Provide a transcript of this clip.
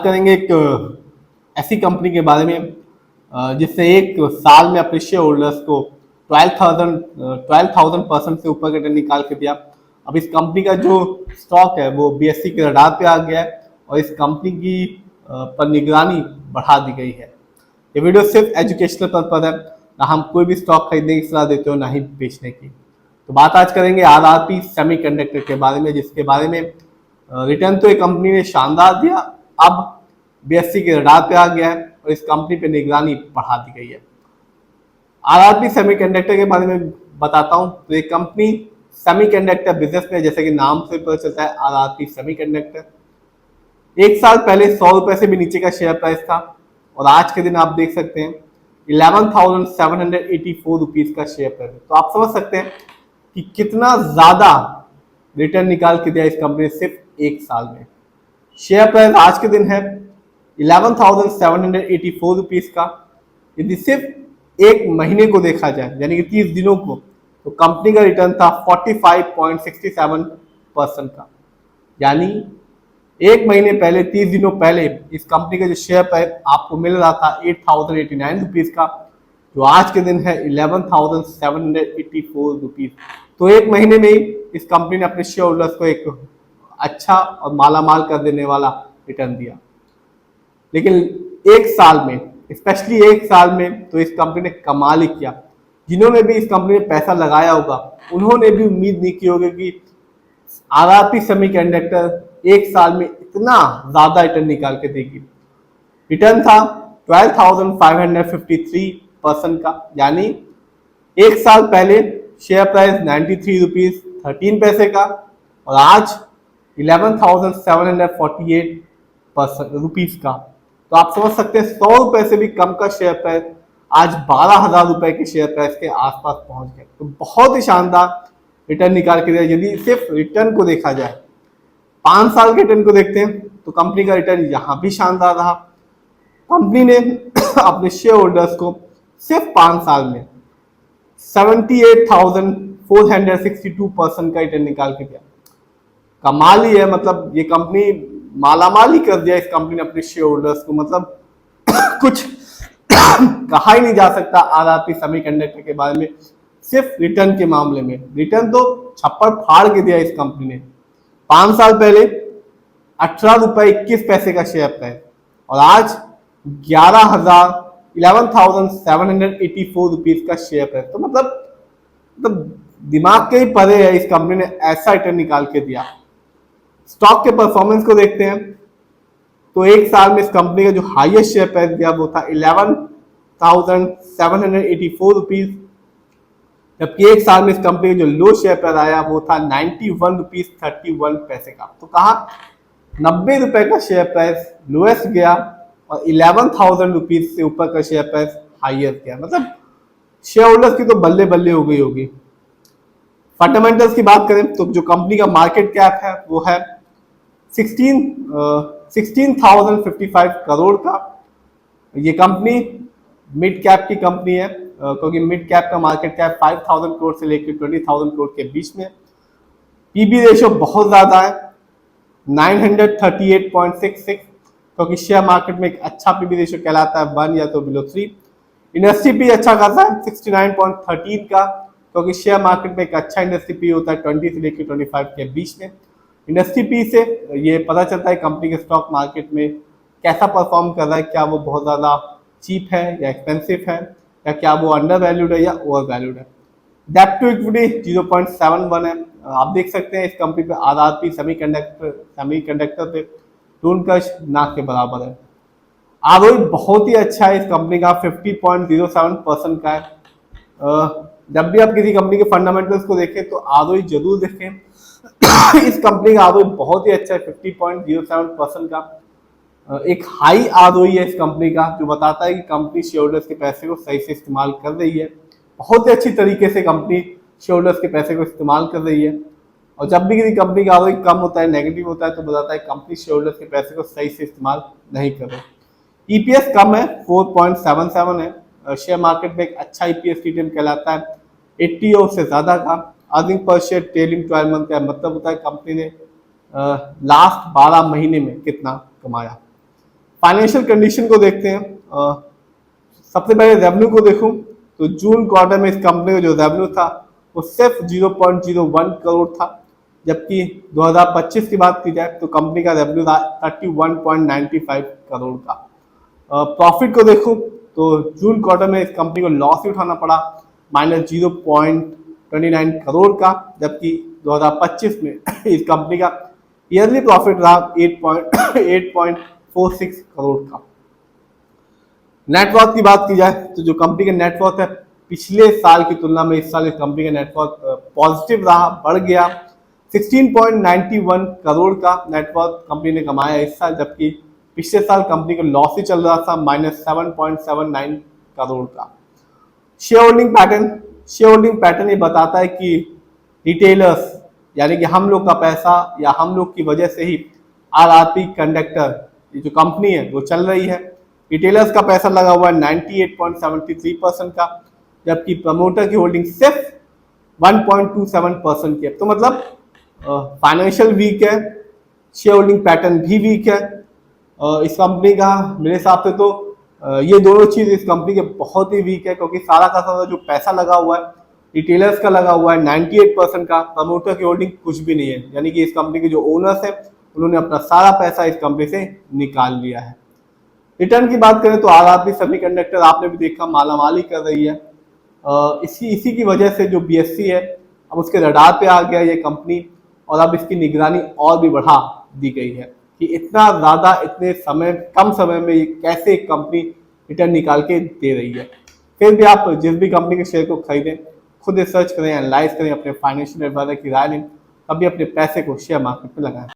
करेंगे एक ऐसी कंपनी के बारे में जिसने एक साल में अपने शेयर होल्डर्स को 12,000% से ऊपर का रिटर्न निकाल के दिया। अब इस कंपनी का जो स्टॉक है वो BSE के रडार पे आ गया है और इस कंपनी की पर निगरानी बढ़ा दी गई है। ये वीडियो सिर्फ एजुकेशनल पर्पज है, ना हम कोई भी स्टॉक खरीदने की सलाह देते हो ना ही बेचने की। तो बात आज करेंगे RRP सेमीकंडक्टर के बारे में, जिसके बारे में रिटर्न तो एक कंपनी ने शानदार दिया, अब BSE के रडार पे आ गया है और इस कंपनी पे निगरानी बढ़ा दी गई है। RRP सेमीकंडक्टर के बारे में बताता हूँ। तो ये कंपनी सेमीकंडक्टर बिजनेस में, जैसे कि नाम से पता चलता है RRP सेमीकंडक्टर। एक साल पहले 100 रुपए से भी नीचे का शेयर प्राइस था और आज के दिन आप देख सकते हैं 11,784 रुपीज का शेयर प्राइस। तो आप समझ सकते हैं कि कितना ज्यादा रिटर्न निकाल के दिया इस कंपनी ने सिर्फ एक साल में। शेयर प्राइस आज के दिन है 11,784 रुपीज का। यदि सिर्फ एक महीने को देखा जाए यानी कि 30 दिनों को, तो कंपनी का रिटर्न था 45.67% का। यानी एक महीने पहले, 30 दिनों पहले इस कंपनी का जो शेयर प्राइस आपको मिल रहा था 8,089 रुपीज का, जो आज के दिन है 11,784 रुपीज। तो एक महीने में ही इस कंपनी ने अपने शेयर होल्डर्स को एक अच्छा और मालामाल कर देने वाला रिटर्न दिया। लेकिन एक साल में, स्पेशली एक साल में, तो इस कंपनी ने कमाल ही किया। जिन्होंने भी इस कंपनी में पैसा लगाया होगा उन्होंने भी उम्मीद नहीं की होगी कि RRP सेमीकंडक्टर एक साल में इतना ज्यादा रिटर्न निकाल के देगी। रिटर्न था 12,553% का। यानी एक साल पहले शेयर प्राइस 93 रुपीज 13 पैसे का और आज 11,748 रुपीज का। तो आप समझ सकते हैं 100 रुपए से भी कम का शेयर प्राइस आज 12,000 रुपए के शेयर प्राइस के आसपास पहुंच गया। तो बहुत ही शानदार रिटर्न निकाल के दिया। यदि सिर्फ रिटर्न को देखा जाए, 5 साल के रिटर्न को देखते हैं, तो कंपनी का रिटर्न यहां भी शानदार रहा। कंपनी ने अपने शेयर होल्डर्स को सिर्फ 5 साल में 78,462% का रिटर्न निकाल के दिया। कमाल ही है। मतलब ये कंपनी मालामाल ही कर दिया इस कंपनी ने अपने शेयर होल्डर्स को। मतलब कुछ कहा ही नहीं जा सकता RRP सेमीकंडक्टर के बारे में। सिर्फ रिटर्न के मामले में, रिटर्न तो छप्पर फाड़ के दिया इस कंपनी ने। 5 साल पहले 18 रुपए 21 पैसे का शेयर प्राइस और आज 11,784 रुपीज का शेयर प्राइस। तो मतलब दिमाग के ही परे है, इस कंपनी ने ऐसा रिटर्न निकाल के दिया। स्टॉक के परफॉर्मेंस को देखते हैं तो एक साल में इस कंपनी का जो हाईएस्ट शेयर प्राइस गया वो था 11,784 रुपीज, जबकि एक साल में इस कंपनी का जो लो शेयर प्राइस आया वो था 91 रुपीज 31 पैसे का। तो कहा 90 रुपए का शेयर प्राइस लोएस्ट गया और 11,000 रुपीज से ऊपर का शेयर प्राइस हाईएस्ट गया। मतलब शेयर होल्डर्स की तो बल्ले बल्ले हो गई होगी। फंडामेंटल्स की बात करें तो जो कंपनी का मार्केट कैप है वो है 16,055 करोड़ का। ये कंपनी मिड कैप की कंपनी है, क्योंकि मिड कैप का मार्केट कैप 5,000 करोड़ से लेकर 20,000 करोड़ के बीच में। पीबी रेशियो बहुत ज्यादा है, 938.66, क्योंकि शेयर मार्केट में एक अच्छा पीबी रेशियो कहलाता है 1 या तो बिलो 3। इंडस्ट्री पी अच्छा खासा है 69.13 का, क्योंकि शेयर मार्केट में एक अच्छा इंडस्ट्री पी होता है 20 से लेकर 25 के बीच में। इंडस्ट्री पी से ये पता चलता है कंपनी के स्टॉक मार्केट में कैसा परफॉर्म कर रहा है, क्या वो बहुत ज़्यादा चीप है या एक्सपेंसिव है, या क्या वो अंडर वैल्यूड है या ओवर वैल्यूड है। डेप्ट टू इक्विटी 0.71 है। आप देख सकते हैं इस कंपनी पे RRP सेमीकंडक्टर पे टूनकश ना के बराबर है। ROE बहुत ही अच्छा है इस कंपनी का, 50.07% का है। जब भी आप किसी कंपनी के फंडामेंटल्स को देखें तो ROE जरूर देखें। इस कंपनी का ROE बहुत ही अच्छा है, 50.07% का। एक हाई ROE है इस कंपनी का, जो बताता है कि कंपनी शेयर होल्डर्स के पैसे को सही से इस्तेमाल कर रही है। बहुत ही अच्छी तरीके से कंपनी शेयर होल्डर्स के पैसे को इस्तेमाल कर रही है। और जब भी किसी कंपनी का ROE कम होता है, नेगेटिव होता है, तो बताता है कंपनी शेयर होल्डर्स के पैसे को सही से इस्तेमाल नहीं कर रही। EPS कम है, 4.77 है। शेयर मार्केट में एक अच्छा EPS TTM कहलाता है 80 और उससे ज्यादा का। Earning per share trailing 12 month का मतलब होता है कंपनी ने लास्ट 12 महीने में कितना कमाया। फाइनेंशियल कंडीशन को देखते हैं। सबसे पहले रेवेन्यू को देखूं तो जून क्वार्टर में इस कंपनी का जो रेवेन्यू था वो सिर्फ 0.01 करोड़ था, जबकि 2025 की बात की जाए तो कंपनी का रेवेन्यू था 31.95 करोड़ का। प्रॉफिट को देखूं तो जून क्वार्टर में इस कंपनी को लॉस ही उठाना पड़ा -0.29 करोड़ का, जबकि 2025 में इस कंपनी का ईयरली प्रॉफिट रहा 8.46 करोड़ का। नेटवर्थ की बात की जाए तो जो कंपनी का नेटवर्थ है पिछले साल की तुलना में इस साल इस कंपनी का नेटवर्थ पॉजिटिव रहा, बढ़ गया 16.91 करोड़ का नेटवर्थ कंपनी ने कमाया इस साल, जबकि पिछले साल कंपनी का लॉस ही चल रहा था -7.79 करोड़ का। शेयर होल्डिंग पैटर्न ये बताता है कि रिटेलर्स यानी कि हम लोग का पैसा या हम लोग की वजह से ही आरआरपी कंडक्टर ये जो कंपनी है वो चल रही है। रिटेलर्स का पैसा लगा हुआ है 98.73% का, जबकि प्रमोटर की होल्डिंग सिर्फ 1.27% की है। तो मतलब फाइनेंशियल वीक है, शेयर होल्डिंग पैटर्न भी वीक है इस कंपनी का। मेरे हिसाब से तो ये दोनों चीज इस कंपनी के बहुत ही वीक है, क्योंकि सारा का सारा जो पैसा लगा हुआ है रिटेलर्स का लगा हुआ है 98% का, प्रमोटर की होल्डिंग कुछ भी नहीं है। यानी कि इस कंपनी के जो ओनर्स है उन्होंने अपना सारा पैसा इस कंपनी से निकाल लिया है। रिटर्न की बात करें तो आरआरपी सेमीकंडक्टर आपने भी देखा मालामाली कर रही है। इसी की वजह से जो बीएससी है अब उसके रडार पे आ गया ये कंपनी, और अब इसकी निगरानी और भी बढ़ा दी गई है कि इतना ज़्यादा इतने कम समय में ये कैसे एक कंपनी रिटर्न निकाल के दे रही है। फिर भी आप जिस भी कंपनी के शेयर को खरीदें खुद रिसर्च करें, एनालाइज करें, अपने फाइनेंशियल एडवाइजर की राय लें, तभी अपने पैसे को शेयर मार्केट में लगाएं।